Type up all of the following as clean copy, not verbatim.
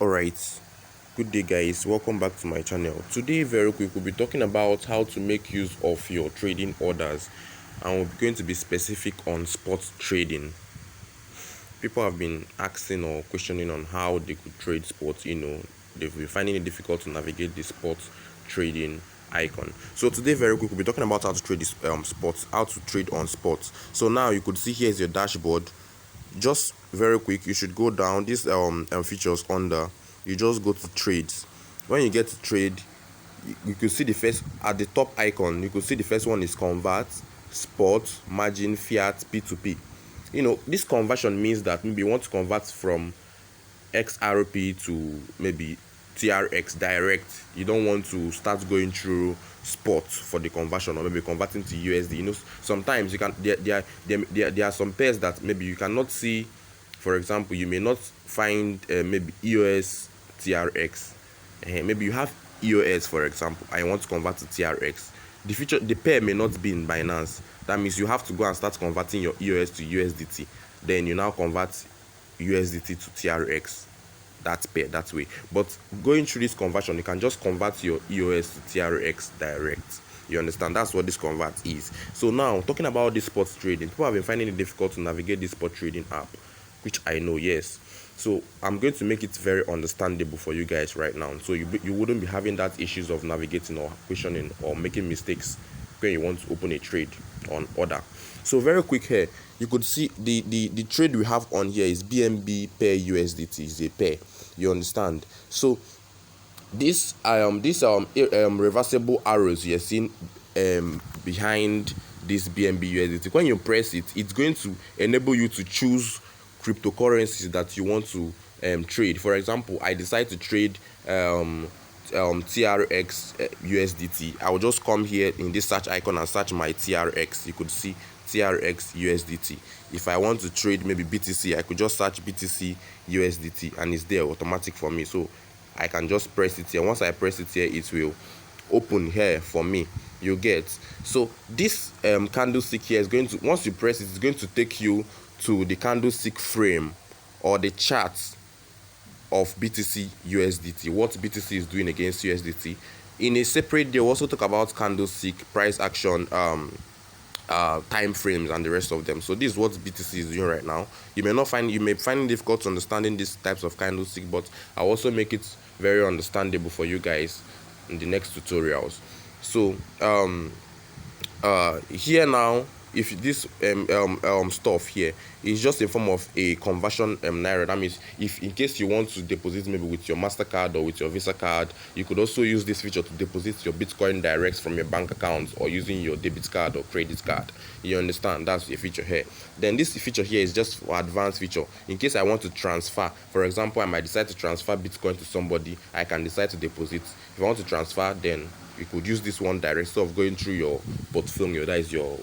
Alright, good day guys, welcome back to my channel. Today very quick we'll be talking about how to make use of your trading orders, and we're going to be specific on spot trading. People have been asking or questioning on how they could trade sports. They've been finding it difficult to navigate the spot trading icon. So today very quick we'll be talking about how to trade this spots, how to trade on spots. So now you could see here's your dashboard. Just very quick, you should go down these features under. You just go to trades. When you get to trade, you could see the first at the top icon. You could see the first one is convert, spot, margin, fiat, p2p. This conversion means that maybe you want to convert from xrp to maybe trx direct. You don't want to start going through spot for the conversion, or maybe converting to usd. Sometimes you can there are some pairs that maybe you cannot see. For example, you may not find maybe eos trx. Maybe you have eos, for example, and you want to convert to trx. The pair may not be in Binance. That means you have to go and start converting your eos to usdt. Then you now convert usdt to trx, that pair, that way. But going through this conversion, you can just convert your eos to trx direct. You understand? That's what this convert is. So now, talking about this spot trading, people have been finding it difficult to navigate this spot trading app, which I know, yes. So I'm going to make it very understandable for you guys right now, so you wouldn't be having that issues of navigating or questioning or making mistakes when you want to open a trade on order. So very quick here, you could see the trade we have on here is BNB pair USDT, is a pair. You understand? So this reversible arrows you're seeing behind this BNB USDT, when you press it, it's going to enable you to choose cryptocurrencies that you want to trade. For example, I decide to trade TRX USDT. I will just come here in this search icon and search my TRX. You could see TRX USDT. If I want to trade maybe BTC, I could just search BTC USDT and it's there automatic for me. So I can just press it here. Once I press it here, it will open here for me. You get. So this candlestick here is going to, once you press it, it's going to take you to the candlestick frame or the charts of BTC USDT, what BTC is doing against USDT. In a separate, they also talk about candlestick, price action, time frames, and the rest of them. So this is what BTC is doing right now. You may find it difficult to understanding these types of candlestick, but I'll also make it very understandable for you guys in the next tutorials. So here now, if this stuff here is just in form of a conversion naira, that means if in case you want to deposit maybe with your MasterCard or with your Visa card, you could also use this feature to deposit your Bitcoin direct from your bank account or using your debit card or credit card. You understand? That's a feature here. Then this feature here is just for advanced feature. In case I want to transfer, for example, I might decide to transfer Bitcoin to somebody, I can decide to deposit. If I want to transfer, then you could use this one direct. Instead of going through your portfolio, that is your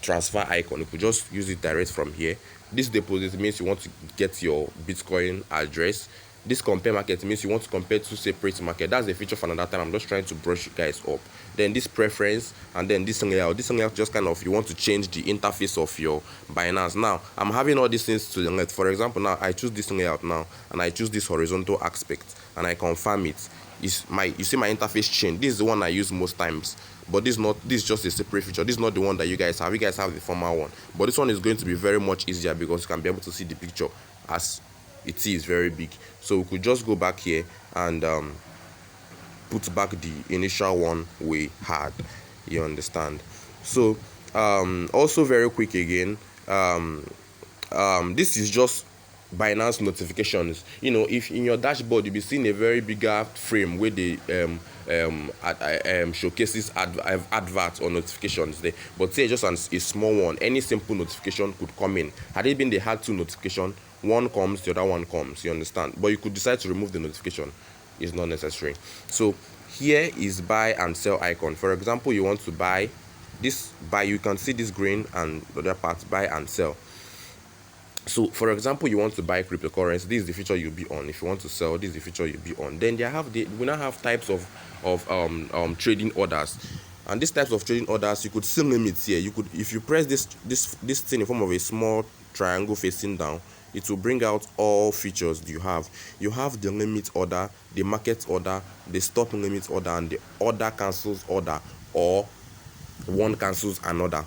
transfer icon, you could just use it direct from here. This deposit means you want to get your Bitcoin address. This compare market means you want to compare two separate market. That's a feature for another time. I'm just trying to brush you guys up. Then this preference, and then this layout. This layout just kind of, you want to change the interface of your Binance. Now I'm having all these things to the left. For example, now I choose this layout now, and I choose this horizontal aspect, and I confirm it. You see my interface change. This is the one I use most times, but this is just a separate feature. This is not the one that you guys have. You guys have the former one, but this one is going to be very much easier because you can be able to see the picture as it is very big. So we could just go back here and put back the initial one we had. You understand? So also very quick again, this is just Binance notifications. If in your dashboard you'll be seeing a very bigger frame where they showcases adverts or notifications there, but say just a small one, any simple notification could come in. Had it been they had two notification, one comes, the other one comes. You understand? But you could decide to remove the notification. It's not necessary. So here is buy and sell icon. For example, you want to buy this, you can see this green and the other part, buy and sell. So for example, you want to buy cryptocurrency, this is the feature you'll be on. If you want to sell, this is the feature you'll be on. Then we now have types of trading orders, and these types of trading orders, you could see limits here. You could, if you press this thing in form of a small triangle facing down, it will bring out all features you have. You have the limit order, the market order, the stop limit order, and the order cancels order, or one cancels another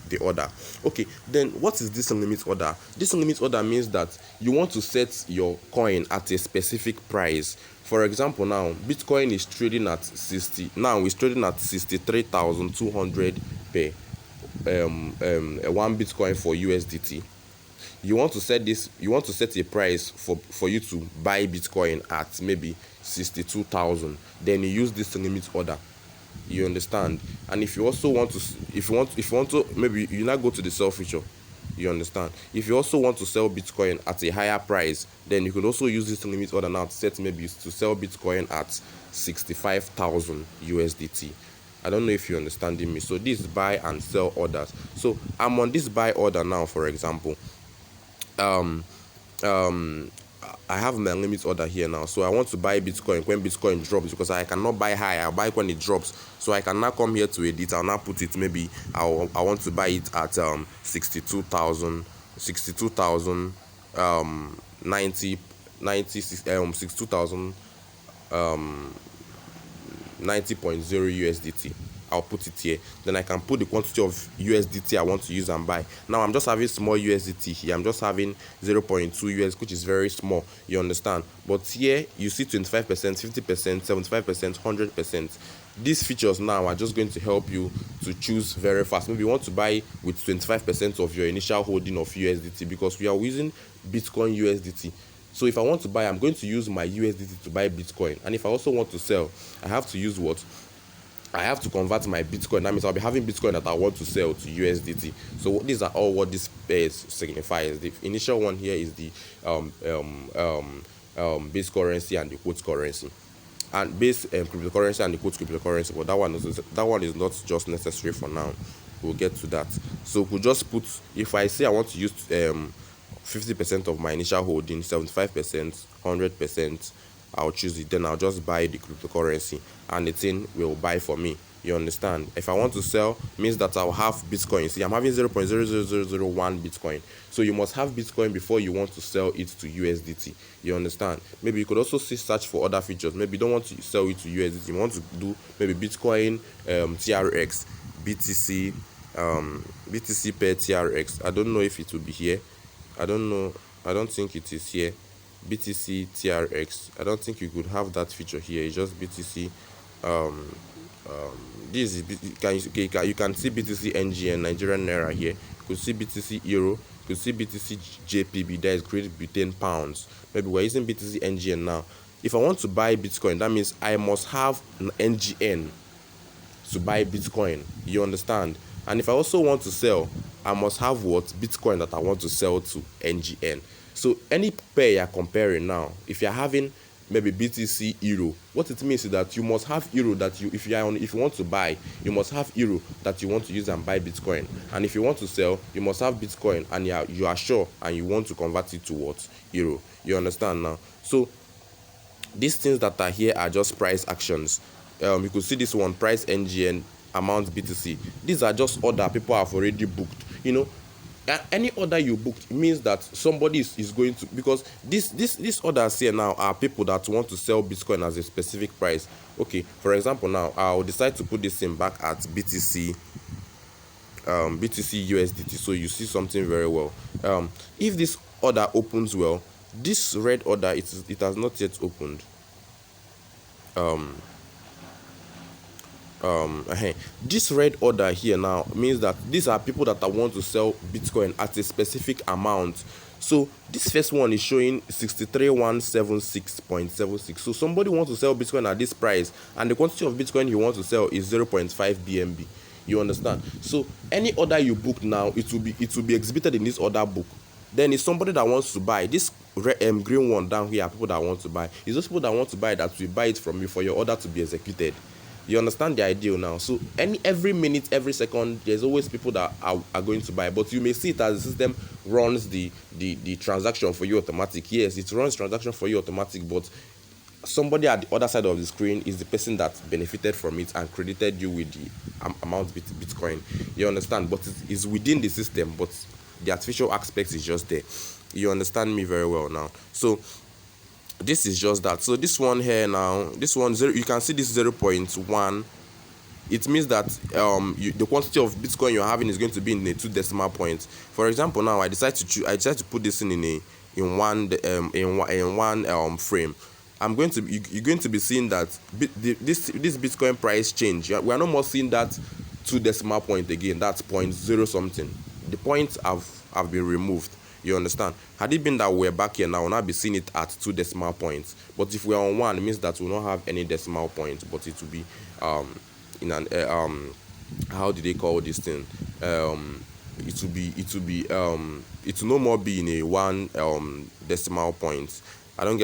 the order. Okay, then what is this limit order? This limit order means that you want to set your coin at a specific price. For example, now Bitcoin is trading at 63,200 per 1 Bitcoin for USDT. You want to set a price for you to buy Bitcoin at maybe 62,000. Then you use this limit order. You understand? And if you also want to, maybe you now go to the sell feature. You understand? If you also want to sell Bitcoin at a higher price, then you could also use this limit order now to set maybe to sell Bitcoin at 65,000 USDT. I don't know if you're understanding me. So this buy and sell orders. So I'm on this buy order now, for example. um I have my limit order here now, so I want to buy Bitcoin when Bitcoin drops, because I cannot buy high. I buy when it drops. So I can now come here to edit. I'll now put it, maybe I want to buy it at 62,000 90 62,000 90.0 USDT. I'll put it here. Then I can put the quantity of USDT I want to use and buy. Now I'm just having small USDT here. I'm just having 0.2 US, which is very small. You understand? But here you see 25%, 50%, 75%, 100%. These features now are just going to help you to choose very fast. Maybe you want to buy with 25% of your initial holding of USDT, because we are using Bitcoin USDT. So if I want to buy, I'm going to use my USDT to buy Bitcoin. And if I also want to sell, I have to use what? I have to convert my Bitcoin. That means I'll be having Bitcoin that I want to sell to USDT. So these are all what this pairs signifies. The initial one here is the base currency and the quote currency, and base cryptocurrency and the quote cryptocurrency. But that one is not just necessary for now. We'll get to that. So we'll just put, if I say I want to use 50% of my initial holding, 75%, 100%, I'll choose it. Then I'll just buy the cryptocurrency, and the thing will buy for me. You understand? If I want to sell, means that I'll have Bitcoin. See, I'm having 0.00001 Bitcoin. So you must have Bitcoin before you want to sell it to USDT. You understand? Maybe you could also search for other features. Maybe you don't want to sell it to USDT. You want to do maybe Bitcoin, TRX, BTC, BTC per TRX. I don't know if it will be here. I don't know. I don't think it is here. BTC TRX. I don't think you could have that feature here. It's just BTC. This is you can see BTC NGN Nigerian Naira here. You could see BTC Euro. You could see BTC JPB. That is Great Britain pounds. Maybe we're using BTC NGN now. If I want to buy Bitcoin, that means I must have an NGN to buy Bitcoin. You understand? And if I also want to sell, I must have what? Bitcoin that I want to sell to NGN. So any pair you're comparing now, if you're having maybe BTC Euro, what it means is that you must have Euro that you, if you want to buy, you must have Euro that you want to use and buy Bitcoin. And if you want to sell, you must have Bitcoin and you are sure and you want to convert it to what? Euro. You understand now? So these things that are here are just price actions. You could see this one, price NGN, amount BTC. These are just order people have already booked. Any order you booked means that somebody is going to, because this orders here now are people that want to sell Bitcoin at a specific price. Okay, for example, now I'll decide to put this in back at BTC USDT, so you see something very well. If this order opens well, this red order, it has not yet opened. This red order here now means that these are people that want to sell Bitcoin at a specific amount. So this first one is showing 63,176.76. So somebody wants to sell Bitcoin at this price, and the quantity of Bitcoin he wants to sell is 0.5 BNB. You understand? So any order you book now, it will be exhibited in this order book. Then it's somebody that wants to buy this green one down here. People that want to buy, it's those people that want to buy that will buy it from you for your order to be executed. You understand the idea now? So every minute, every second, there's always people that are going to buy. But you may see it as the system runs the transaction for you automatic. Yes, it runs transaction for you automatic, but somebody at the other side of the screen is the person that benefited from it and credited you with the amount Bitcoin. You understand? But it is within the system, but the artificial aspect is just there. You understand me very well now. So this is just that. So this one here now, this one zero, you can see this 0.1. It means that the quantity of Bitcoin you're having is going to be in a 2 decimal points. For example, now I decide to put this in one frame. You're going to be seeing that this Bitcoin price change. We are no more seeing that 2 decimal point again. That's point zero something. The points have been removed. You understand? Had it been that we're back here now, we'll not be seeing it at 2 decimal points. But if we're on 1, it means that we'll not have any decimal points, but it will be in an how do they call this thing? It will no more be in a 1 decimal point. I don't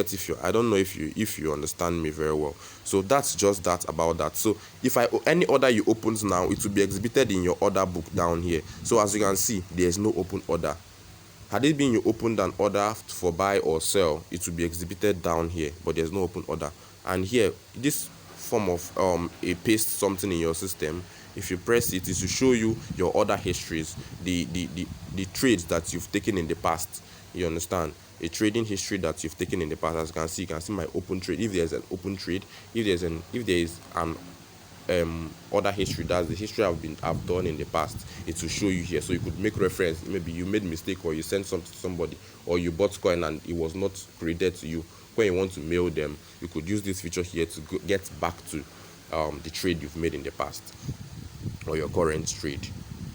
know if you understand me very well. So that's just that about that. So if any order you open now, it will be exhibited in your order book down here. So as you can see, there is no open order. Had it been you opened an order for buy or sell, it will be exhibited down here, but there's no open order. And here, this form of a paste something in your system, if you press it, it will show you your order histories, the trades that you've taken in the past. You understand? A trading history that you've taken in the past. As you can see my open trade. If there's an open trade, if there is an order history, that's the history I've done in the past, it will show you here. So you could make reference. Maybe you made a mistake, or you sent something to somebody, or you bought coin and it was not credited to you. When you want to mail them, you could use this feature here to get back to the trade you've made in the past, or your current trade,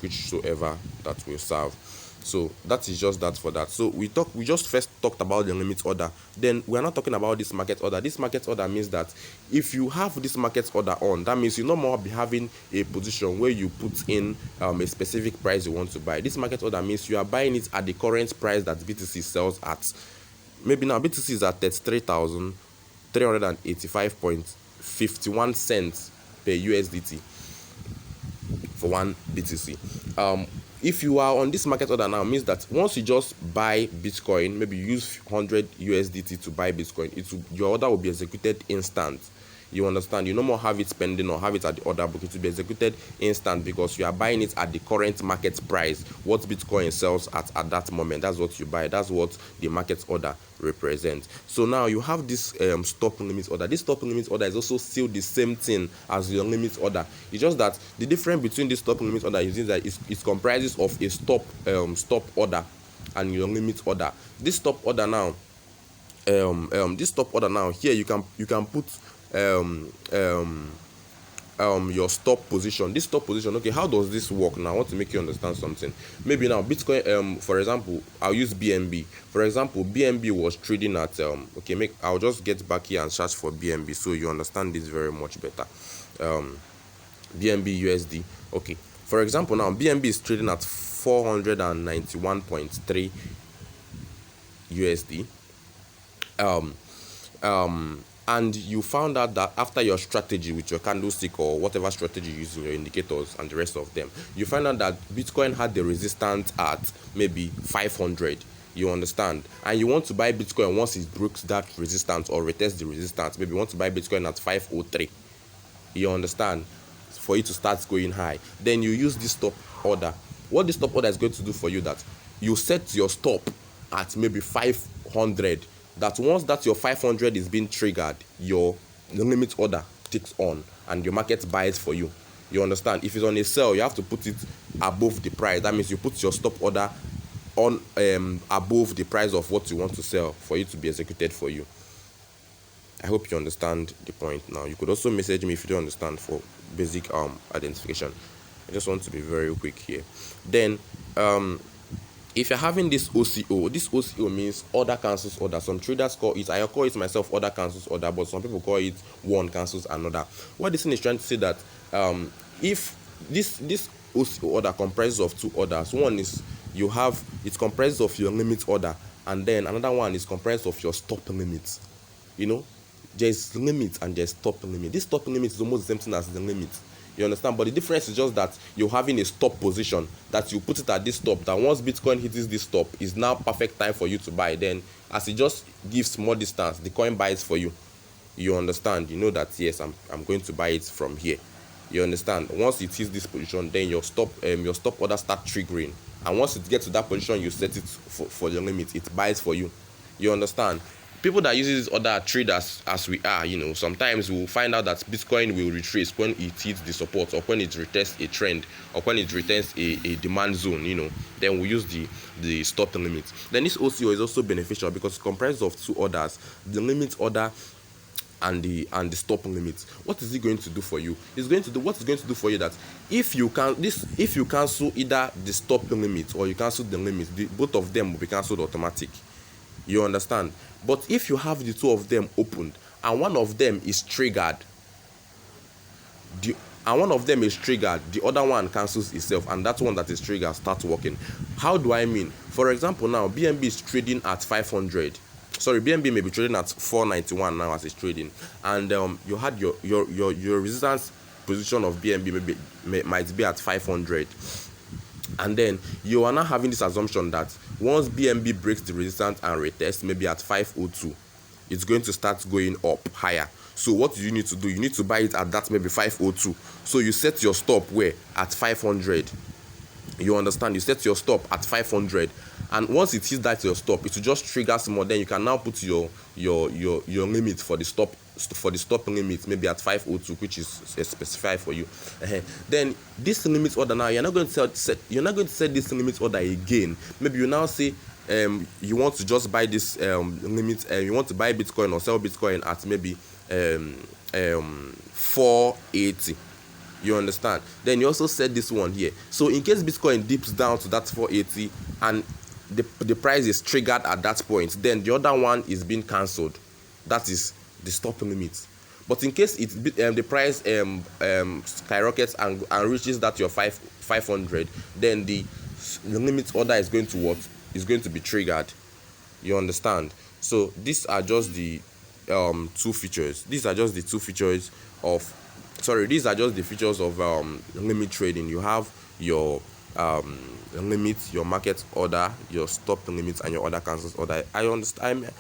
whichsoever that will serve. So that is just that for that. So we just first talked about the limit order. Then we are not talking about this market order. This market order means that if you have this market order on, that means you no more be having a position where you put in a specific price you want to buy. This market order means you are buying it at the current price that BTC sells at. Maybe now BTC is at 33,385.51 cents per USDT for 1 BTC. If you are on this market order now, means that once you just buy Bitcoin, maybe you use 100 USDT to buy Bitcoin, your order will be executed instant. You understand? You no more have it pending or have it at the order book. It will be executed instant because you are buying it at the current market price, what Bitcoin sells at that moment. That's what you buy. That's what the market order represents. So now you have this stop limit order. This stop limit order is also still the same thing as your limit order. It's just that the difference between this stop limit order is that it comprises of a stop order and your limit order. This stop order now, here you can put your stop position. This stop position, okay, how does this work now? I want to make you understand something. Maybe now Bitcoin, for example, I'll use BNB. For example, BNB was trading at I'll just get back here and search for BNB so you understand this very much better. BNB USD. Okay, for example, now BNB is trading at 491.3 USD. And you found out that after your strategy with your candlestick or whatever strategy you use in your indicators and the rest of them, you find out that Bitcoin had the resistance at maybe 500. You understand? And you want to buy Bitcoin once it breaks that resistance or retests the resistance. Maybe you want to buy Bitcoin at 503. You understand? For it to start going high. Then you use this stop order. What this stop order is going to do for you, that you set your stop at maybe 500. That once that your 500 is being triggered, the limit order takes on and your market buys for you. You understand? If it's on a sell, you have to put it above the price. That means you put your stop order on above the price of what you want to sell for it to be executed for you. I hope you understand the point now. You could also message me if you don't understand for basic identification. I just want to be very quick here. Then if you're having this OCO means order cancels order. Some traders call it, I call it myself, order cancels order, but some people call it one cancels another. What this thing is trying to say that if this OCO order comprises of 2 orders, one is it comprises of your limit order, and then another one is comprised of your stop limit. You know, there's limit and there's stop limit. This stop limit is almost the same thing as the limit. You understand? But the difference is just that you're having a stop position, that you put it at this stop, that once Bitcoin hits this stop, is now perfect time for you to buy. Then as it just gives more distance, the coin buys for you. You understand? You know that, yes, I'm going to buy it from here. You understand? Once it hits this position, then your stop order start triggering and once it gets to that position you set it for the limit, it buys for you. You understand? People that use this other traders as we are, sometimes we'll find out that Bitcoin will retrace when it hits the support, or when it retests a trend, or when it returns a demand zone. Then we use the stop limit. Then this OCO is also beneficial because it's comprised of two orders: the limit order and the stop limit. What is it going to do for you? It's going to do what it's going to do for you, that if you cancel either the stop limit or you cancel the limit, both of them will be cancelled automatic. You understand? But if you have the two of them opened and one of them is triggered, the other one cancels itself, and that one that is triggered starts working. How do I mean? For example, now BNB is trading at 500. Sorry, BNB may be trading at 491 now as it's trading, and you had your resistance position of BNB might be at 500. And then you are now having this assumption that once BNB breaks the resistance and retests maybe at 502, it's going to start going up higher. So what do you need to do? You need to buy it at that maybe 502. So you set your stop where? At 500. You understand? You set your stop at 500, and once it hits that your stop, it will just trigger some more. Then you can now put your limit for the stop limit maybe at 502, which is specified for you. Then this limit order, now you're not going to set this limit order again. Maybe you now say you want to just buy this limit, you want to buy Bitcoin or sell Bitcoin at maybe 480. You understand? Then you also set this one here. So in case Bitcoin dips down to that 480 and the price is triggered at that point, then the other one is being cancelled. That is the stop limit. But in case the price skyrockets and reaches that your 500, then the limit order is going to what? Is going to be triggered. You understand? So these are just the two features. These are just the features of limit trading. You have your limit, your market order, your stop limit, and your order cancels order. I understand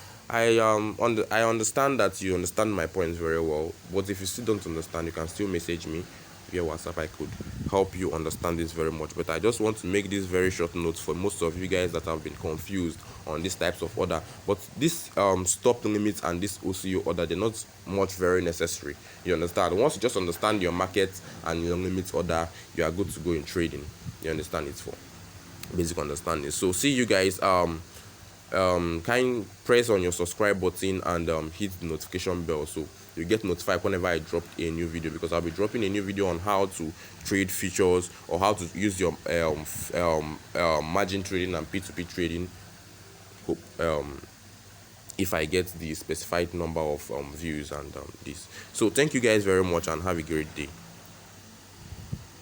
that you understand my points very well, but if you still don't understand, you can still message me via WhatsApp. I could help you understand this very much, but I just want to make this very short notes for most of you guys that have been confused on these types of order. But this stop limit and this OCO order, they're not much very necessary. You understand? Once you just understand your market and your limit order, you are good to go in trading. You understand? It's for basic understanding. So see you guys. Kind press on your subscribe button and hit the notification bell so you get notified whenever I drop a new video, because I'll be dropping a new video on how to trade futures or how to use your margin trading and P2P trading. If I get the specified number of views and this. So thank you guys very much and have a great day.